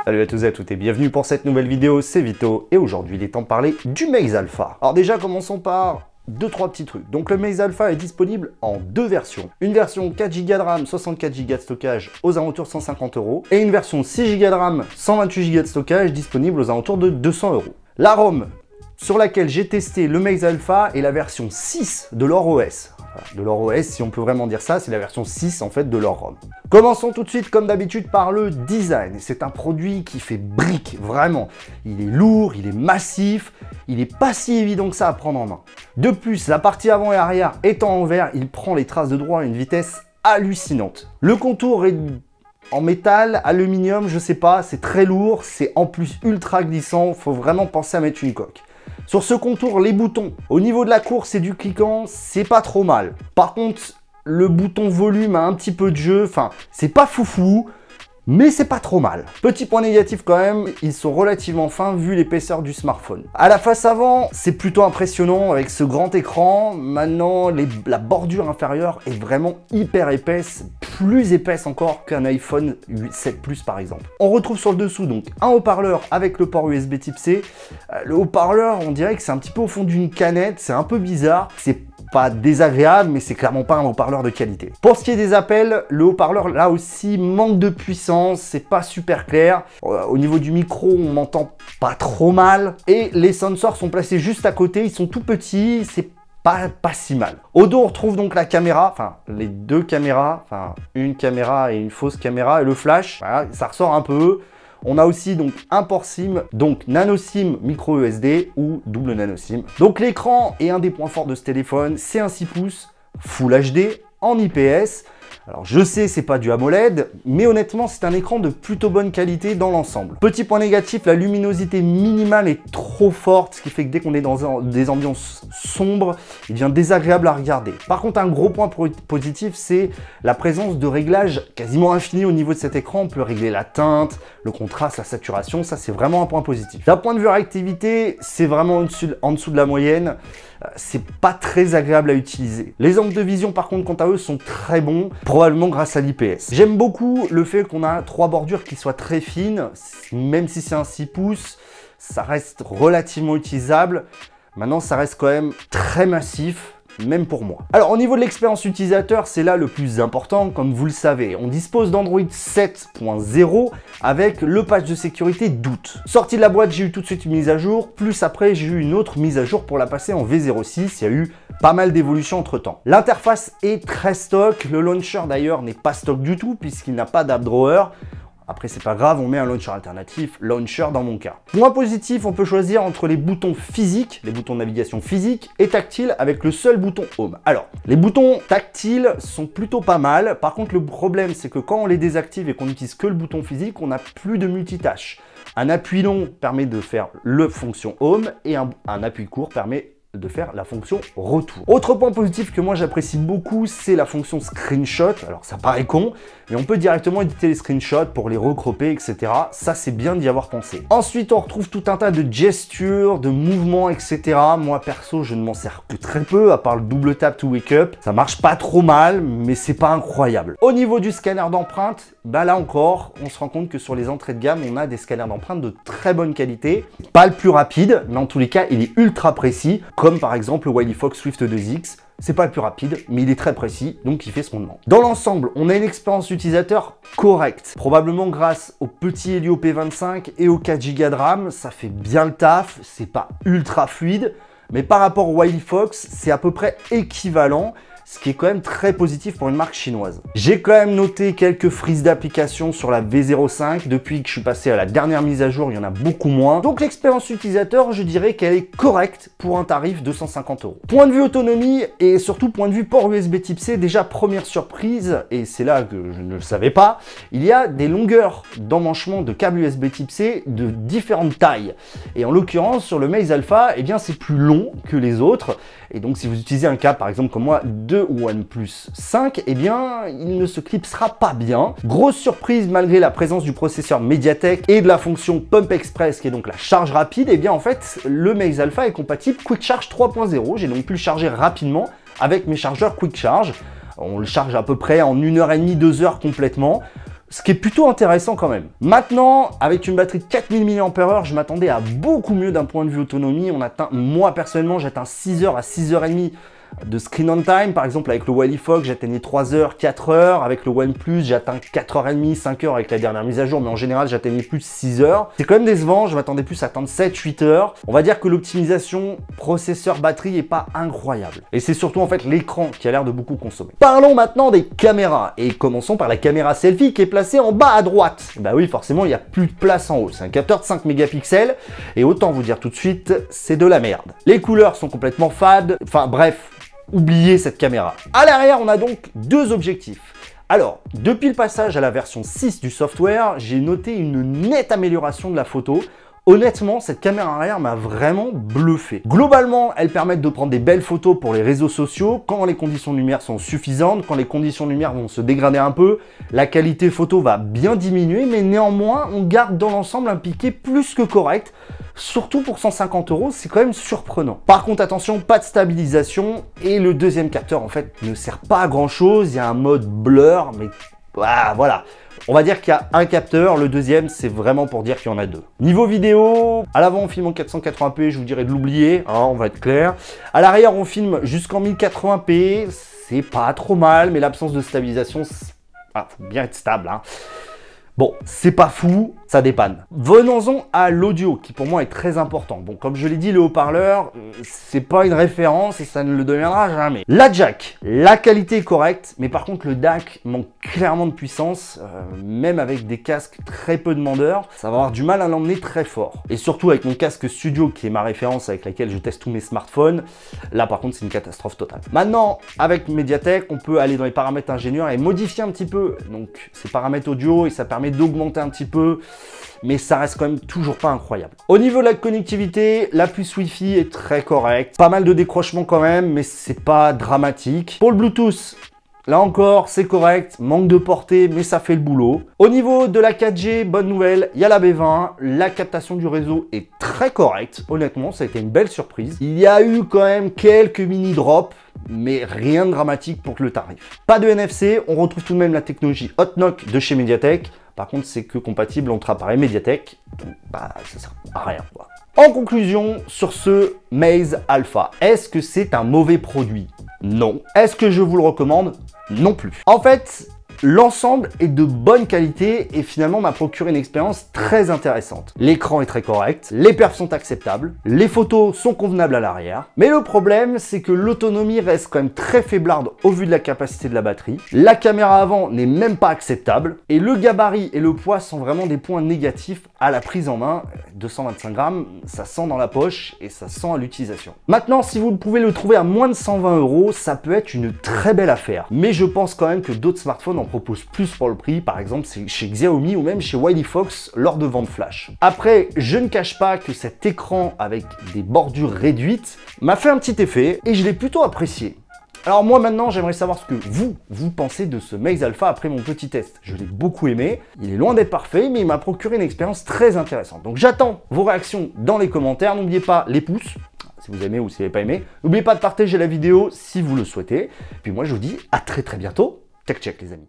Salut à tous et à toutes et bienvenue pour cette nouvelle vidéo, c'est Vito et aujourd'hui il est temps de parler du Maze Alpha. Alors déjà commençons par 2-3 petits trucs. Donc le Maze Alpha est disponible en deux versions. Une version 4 Go de RAM, 64 Go de stockage aux alentours de 150 € et une version 6 Go de RAM, 128 Go de stockage disponible aux alentours de 200 €. La ROM sur laquelle j'ai testé le Maze Alpha est la version 6 de leur OS. De leur OS, si on peut vraiment dire ça, c'est la version 6 en fait de leur ROM. Commençons tout de suite comme d'habitude par le design. C'est un produit qui fait brique, vraiment. Il est lourd, il est massif, il n'est pas si évident que ça à prendre en main. De plus, la partie avant et arrière étant en verre, il prend les traces de droit à une vitesse hallucinante. Le contour est en métal, aluminium, je sais pas, c'est très lourd, c'est en plus ultra glissant, faut vraiment penser à mettre une coque. Sur ce contour, les boutons, au niveau de la course et du cliquant, c'est pas trop mal. Par contre, le bouton volume a un petit peu de jeu, enfin, c'est pas foufou, mais c'est pas trop mal. Petit point négatif quand même, ils sont relativement fins vu l'épaisseur du smartphone. À la face avant, c'est plutôt impressionnant avec ce grand écran. Maintenant, la bordure inférieure est vraiment hyper épaisse, plus épaisse encore qu'un iPhone 7 Plus par exemple. On retrouve sur le dessous donc un haut-parleur avec le port USB type C. Le haut-parleur, on dirait que c'est un petit peu au fond d'une canette, c'est un peu bizarre. C'est pas désagréable, mais c'est clairement pas un haut-parleur de qualité. Pour ce qui est des appels, le haut-parleur là aussi manque de puissance, c'est pas super clair. Au niveau du micro, on m'entend pas trop mal. Et les sensors sont placés juste à côté, ils sont tout petits, c'est pas si mal. Au dos, on retrouve donc la caméra, enfin les deux caméras, enfin une caméra et une fausse caméra, et le flash, voilà, ça ressort un peu. On a aussi donc un port SIM, donc nano SIM micro USB ou double nano SIM. Donc l'écran est un des points forts de ce téléphone, c'est un 6 pouces Full HD en IPS. Alors je sais c'est pas du AMOLED, mais honnêtement c'est un écran de plutôt bonne qualité dans l'ensemble. Petit point négatif, la luminosité minimale est trop forte, ce qui fait que dès qu'on est dans des ambiances sombres, il devient désagréable à regarder. Par contre un gros point positif, c'est la présence de réglages quasiment infinis au niveau de cet écran. On peut régler la teinte, le contraste, la saturation, ça c'est vraiment un point positif. D'un point de vue réactivité, c'est vraiment en dessous de la moyenne. C'est pas très agréable à utiliser. Les angles de vision par contre quant à eux sont très bons, probablement grâce à l'IPS. J'aime beaucoup le fait qu'on a trois bordures qui soient très fines, même si c'est un 6 pouces, ça reste relativement utilisable. Maintenant ça reste quand même très massif, même pour moi. Alors au niveau de l'expérience utilisateur, c'est là le plus important, comme vous le savez. On dispose d'Android 7.0 avec le patch de sécurité d'août. Sorti de la boîte, j'ai eu tout de suite une mise à jour, plus après j'ai eu une autre mise à jour pour la passer en V06, il y a eu pas mal d'évolutions entre temps. L'interface est très stock, le launcher d'ailleurs n'est pas stock du tout puisqu'il n'a pas d'app drawer. Après, c'est pas grave, on met un launcher alternatif, launcher dans mon cas. Point positif, on peut choisir entre les boutons physiques, les boutons de navigation physiques et tactiles avec le seul bouton Home. Alors, les boutons tactiles sont plutôt pas mal. Par contre, le problème, c'est que quand on les désactive et qu'on n'utilise que le bouton physique, on n'a plus de multitâche. Un appui long permet de faire la fonction Home et un appui court permet de faire la fonction retour. Autre point positif que moi j'apprécie beaucoup, c'est la fonction screenshot. Alors ça paraît con, mais on peut directement éditer les screenshots pour les recroper, etc. Ça c'est bien d'y avoir pensé. Ensuite on retrouve tout un tas de gestures, de mouvements, etc. Moi perso je ne m'en sers que très peu, à part le double tap to wake up. Ça marche pas trop mal, mais c'est pas incroyable. Au niveau du scanner d'empreintes, bah là encore, on se rend compte que sur les entrées de gamme, on a des scanners d'empreintes de très bonne qualité. Pas le plus rapide, mais en tous les cas, il est ultra précis, comme par exemple le Wileyfox Swift 2X. C'est pas le plus rapide, mais il est très précis, donc il fait ce qu'on demande. Dans l'ensemble, on a une expérience utilisateur correcte. Probablement grâce au petit Helio P25 et au 4 Go de RAM, ça fait bien le taf, c'est pas ultra fluide, mais par rapport au Wileyfox, c'est à peu près équivalent. Ce qui est quand même très positif pour une marque chinoise. J'ai quand même noté quelques frises d'application sur la V05. Depuis que je suis passé à la dernière mise à jour, il y en a beaucoup moins. Donc l'expérience utilisateur, je dirais qu'elle est correcte pour un tarif de 150 €. Point de vue autonomie et surtout point de vue port USB type C, déjà première surprise, et c'est là que je ne le savais pas, il y a des longueurs d'emmanchement de câbles USB type C de différentes tailles. Et en l'occurrence, sur le Maze Alpha, eh bien c'est plus long que les autres. Et donc si vous utilisez un câble par exemple comme moi de OnePlus 5, eh bien il ne se clipsera pas bien. Grosse surprise malgré la présence du processeur MediaTek et de la fonction Pump Express qui est donc la charge rapide, eh bien en fait le Maze Alpha est compatible Quick Charge 3.0. J'ai donc pu le charger rapidement avec mes chargeurs Quick Charge. On le charge à peu près en 1h30, 2 heures complètement. ce qui est plutôt intéressant quand même. Maintenant, avec une batterie de 4000 mAh, je m'attendais à beaucoup mieux d'un point de vue autonomie. Moi personnellement, j'atteins 6h à 6h30 de screen on time. Par exemple, avec le Wily Fox, j'atteignais 3h, 4h. Avec le OnePlus, j'atteins 4h30, 5h avec la dernière mise à jour, mais en général, j'atteignais plus 6h. C'est quand même décevant, je m'attendais plus à atteindre 7-8 heures. On va dire que l'optimisation processeur-batterie est pas incroyable. Et c'est surtout en fait l'écran qui a l'air de beaucoup consommer. Parlons maintenant des caméras. Et commençons par la caméra selfie qui est placée en bas à droite. Bah oui, forcément, il n'y a plus de place en haut. C'est un capteur de 5 mégapixels. Et autant vous dire tout de suite, c'est de la merde. Les couleurs sont complètement fades. Enfin bref, oubliez cette caméra. À l'arrière, on a donc deux objectifs. Alors, depuis le passage à la version 6 du software, j'ai noté une nette amélioration de la photo. Honnêtement, cette caméra arrière m'a vraiment bluffé. Globalement, elles permettent de prendre des belles photos pour les réseaux sociaux quand les conditions de lumière sont suffisantes. Quand les conditions de lumière vont se dégrader un peu, la qualité photo va bien diminuer, mais néanmoins, on garde dans l'ensemble un piqué plus que correct. Surtout pour 150 €, c'est quand même surprenant. Par contre, attention, pas de stabilisation et le deuxième capteur, en fait, ne sert pas à grand chose. Il y a un mode blur, mais voilà. On va dire qu'il y a un capteur, le deuxième, c'est vraiment pour dire qu'il y en a deux. Niveau vidéo, à l'avant, on filme en 480p, je vous dirais de l'oublier, hein, on va être clair. À l'arrière, on filme jusqu'en 1080p, c'est pas trop mal, mais l'absence de stabilisation, faut bien être stable, hein. Bon, c'est pas fou, ça dépanne. Venons-en à l'audio, qui pour moi est très important. Bon, comme je l'ai dit, le haut-parleur, c'est pas une référence et ça ne le deviendra jamais. La jack, la qualité est correcte, mais par contre le DAC manque clairement de puissance, même avec des casques très peu demandeurs, ça va avoir du mal à l'emmener très fort. Et surtout avec mon casque studio, qui est ma référence avec laquelle je teste tous mes smartphones, là par contre c'est une catastrophe totale. Maintenant, avec Mediatek, on peut aller dans les paramètres ingénieurs et modifier un petit peu donc ces paramètres audio et ça permet d'augmenter un petit peu, mais ça reste quand même toujours pas incroyable. Au niveau de la connectivité, la puce Wi-Fi est très correcte. Pas mal de décrochement quand même, mais c'est pas dramatique. Pour le Bluetooth, là encore, c'est correct, manque de portée, mais ça fait le boulot. Au niveau de la 4G, bonne nouvelle, il y a la B20, la captation du réseau est très correcte. Honnêtement, ça a été une belle surprise. Il y a eu quand même quelques mini-drops, mais rien de dramatique pour le tarif. Pas de NFC, on retrouve tout de même la technologie HotNock de chez Mediatek. Par contre, c'est que compatible entre appareils Mediatek, donc ça sert à rien, quoi. En conclusion, sur ce Maze Alpha, est-ce que c'est un mauvais produit? Non. Est-ce que je vous le recommande? Non plus. En fait, l'ensemble est de bonne qualité et finalement m'a procuré une expérience très intéressante. L'écran est très correct, les perfs sont acceptables, les photos sont convenables à l'arrière, mais le problème c'est que l'autonomie reste quand même très faiblarde au vu de la capacité de la batterie, la caméra avant n'est même pas acceptable, et le gabarit et le poids sont vraiment des points négatifs à la prise en main. 225 grammes, ça sent dans la poche et ça sent à l'utilisation. Maintenant, si vous pouvez le trouver à moins de 120 €, ça peut être une très belle affaire, mais je pense quand même que d'autres smartphones en propose plus pour le prix, par exemple c'est chez Xiaomi ou même chez Wily Fox lors de ventes flash. Après, je ne cache pas que cet écran avec des bordures réduites m'a fait un petit effet et je l'ai plutôt apprécié. Alors moi maintenant, j'aimerais savoir ce que vous pensez de ce Maze Alpha après mon petit test. Je l'ai beaucoup aimé, il est loin d'être parfait, mais il m'a procuré une expérience très intéressante. Donc j'attends vos réactions dans les commentaires, n'oubliez pas les pouces, si vous aimez ou si vous n'avez pas aimé. N'oubliez pas de partager la vidéo si vous le souhaitez. Puis moi je vous dis à très bientôt. Check les amis.